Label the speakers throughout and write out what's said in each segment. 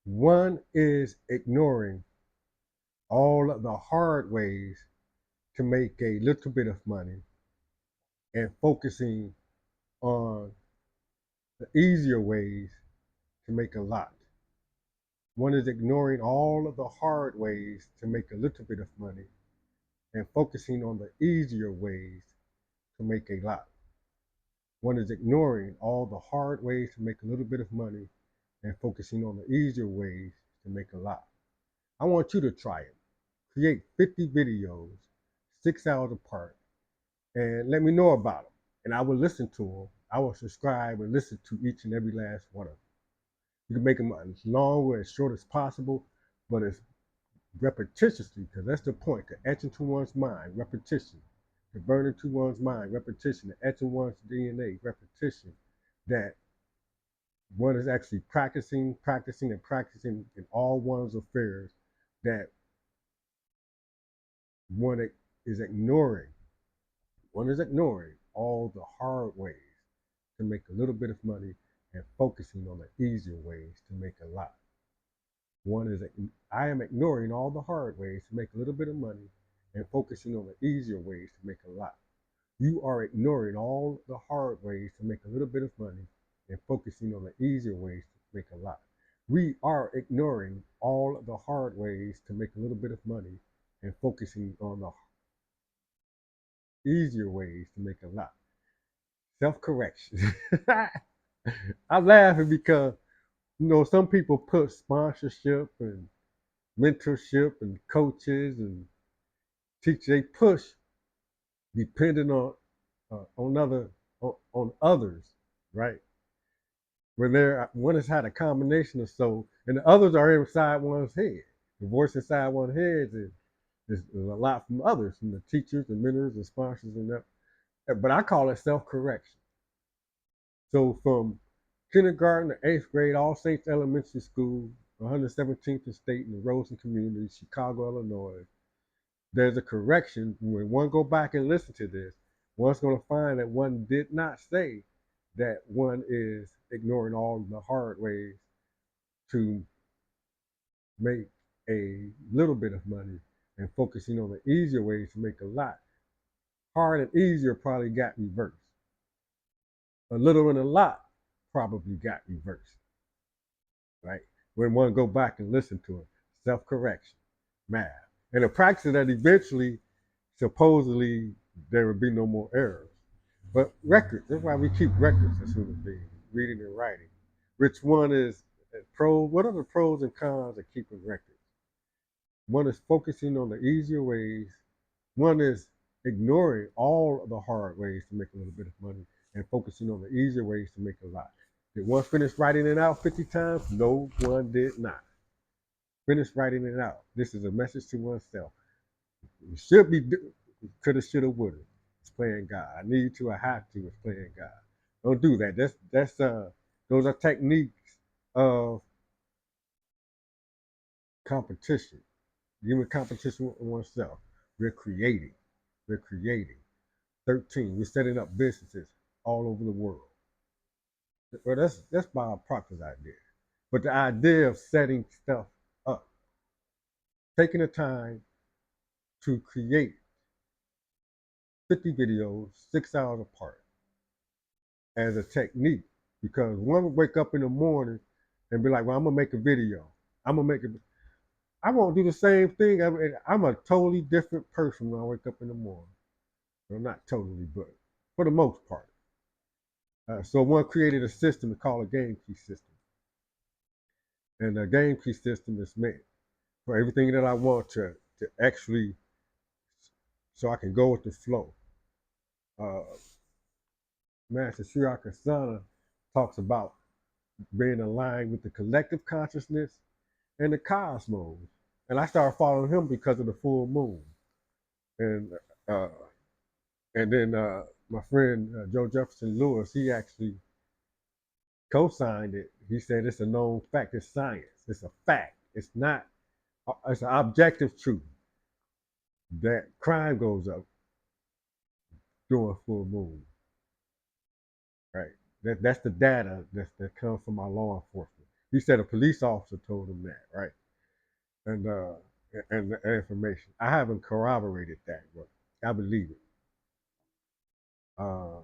Speaker 1: One is ignoring all of the hard ways to make a little bit of money and focusing on the easier ways to make a lot. One is ignoring all of the hard ways to make a little bit of money and focusing on the easier ways to make a lot. One is ignoring all the hard ways to make a little bit of money and focusing on the easier ways to make a lot. I want you to try it. Create 50 videos, 6 hours apart, and let me know about them. And I will listen to them. I will subscribe and listen to each and every last one of them. You can make them as long or as short as possible, but as repetitiously, because that's the point, to etch into one's mind, repetition, to burn into one's mind, repetition, to etch in one's DNA, repetition, that one is actually practicing, practicing, and practicing in all one's affairs, that one is ignoring, one is ignoring all the hard ways to make a little bit of money and focusing on the easier ways to make a lot. One is I am ignoring all the hard ways to make a little bit of money and focusing on the easier ways to make a lot. You are ignoring all the hard ways to make a little bit of money and focusing on the easier ways to make a lot. We are ignoring all the hard ways to make a little bit of money and focusing on the easier ways to make a lot. Self correction. I'm laughing because, some people put sponsorship and mentorship and coaches and teach, they push depending on other on others, right? Where one has had a combination of so, and the others are inside one's head. The voice inside one's head is a lot from others, from the teachers, the mentors, the sponsors, and that. But I call it self correction. So from kindergarten to eighth grade, All Saints Elementary School, 117th and State in the Rosen community, Chicago, Illinois, there's a correction. When one go back and listen to this, one's going to find that one did not say that one is ignoring all the hard ways to make a little bit of money and focusing on the easier ways to make a lot. Hard and easier probably got reversed. A little and a lot probably got reversed, right? When one go back and listen to it, self-correction, math, and the practice that eventually, supposedly, there would be no more errors. But records, that's why we keep records as human beings, reading and writing. Which one is pros? What are the pros and cons of keeping records? One is focusing on the easier ways. One is ignoring all of the hard ways to make a little bit of money and focusing on the easier ways to make a lot. Did one finish writing it out 50 times? No, one did not. Finish writing it out. This is a message to oneself. You should be coulda, shoulda, woulda. It's playing God. I need to. I have to. It's playing God. Don't do that. That's those are techniques of competition. Human competition with oneself. We're creating. We're creating. 13. We're setting up businesses all over the world. Well, that's Bob Proctor's idea. But the idea of setting stuff up, taking the time to create 50 videos, 6 hours apart, as a technique. Because one would wake up in the morning and be like, well, I'm gonna make a video. I'm gonna make it. I won't do the same thing. I'm a totally different person when I wake up in the morning. Well, not totally, but for the most part. So one created a system called a game key system. And the game key system is meant for everything that I want to actually, so I can go with the flow. Uh, Master Sri Akasana talks about being aligned with the collective consciousness and the cosmos. And I started following him because of the full moon. And uh, and then my friend Joe Jefferson Lewis, he actually co-signed it. He said it's a known fact. It's science. It's a fact. It's not. It's an objective truth that crime goes up during full moon. Right. That's the data that comes from our law enforcement. He said a police officer told him that, right? And the information. I haven't corroborated that, but I believe it. Uh,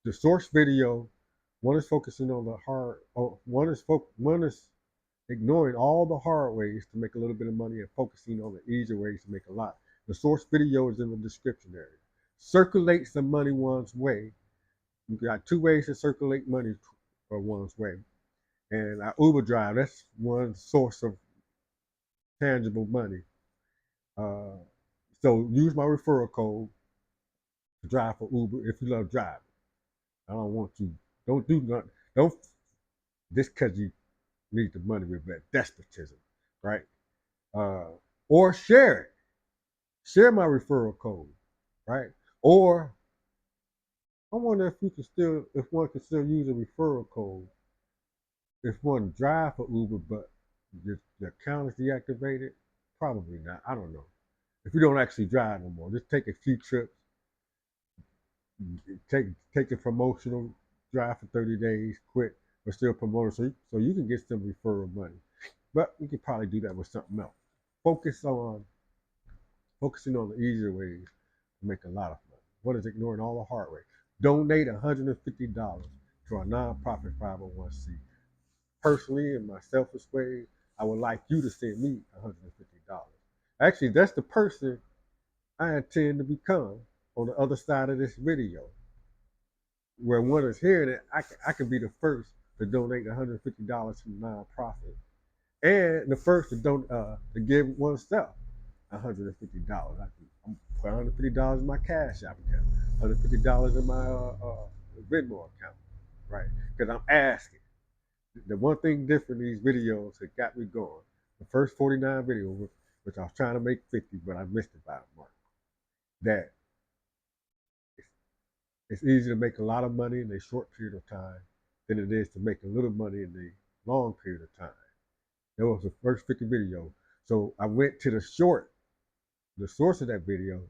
Speaker 1: the source video, one is focusing on the hard, one is ignoring all the hard ways to make a little bit of money and focusing on the easier ways to make a lot. The source video is in the description area. Circulate some money one's way. You got two ways to circulate money for one's way. And I Uber drive, that's one source of tangible money. Uh, so use my referral code to drive for Uber if you love driving. I don't want you, don't do nothing. Don't, just because you need the money with that despotism, right? Uh, or share it. Share my referral code, right? Or I wonder if one can still use a referral code if one drive for Uber, but your account is deactivated. Probably not. I don't know. If you don't actually drive no more, just take a few trips, take a promotional, drive for 30 days, quit, but still promote it so you can get some referral money. But you could probably do that with something else. Focus on focusing on the easier ways to make a lot of money. What is ignoring all the hard way? Donate $150 to a nonprofit 501c. Personally, in my selfish way, I would like you to send me $150. Actually, that's the person I intend to become on the other side of this video. Where one is hearing it, I can be the first to donate $150 to the nonprofit, and the first to give oneself $150. I'm put $150 in my Cash App account, $150 in my Venmo account, right? Because I'm asking. The one thing different in these videos that got me going, the first 49 videos, which I was trying to make 50, but I missed it by a mark, that it's easier to make a lot of money in a short period of time than it is to make a little money in a long period of time. That was the first 50 video. So I went to the source of that video.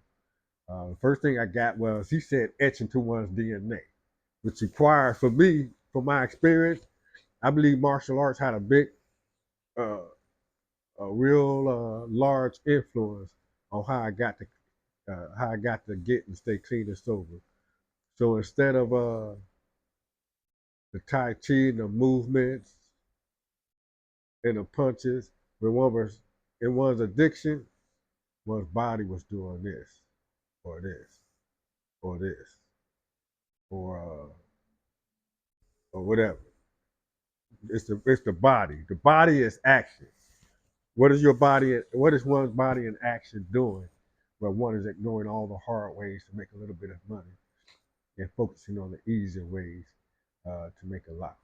Speaker 1: The first thing I got was he said etch into one's DNA, which requires, for me, from my experience, I believe martial arts had uh, a real large influence on how I got to get and stay clean and sober. So instead of the Tai Chi and the movements and the punches, when one was in one's addiction, one's body was doing this or this or this or or whatever. It's the body. The body is action. What is your body? What is one's body in action doing? Where one is ignoring all the hard ways to make a little bit of money and focusing on the easier ways to make a lot.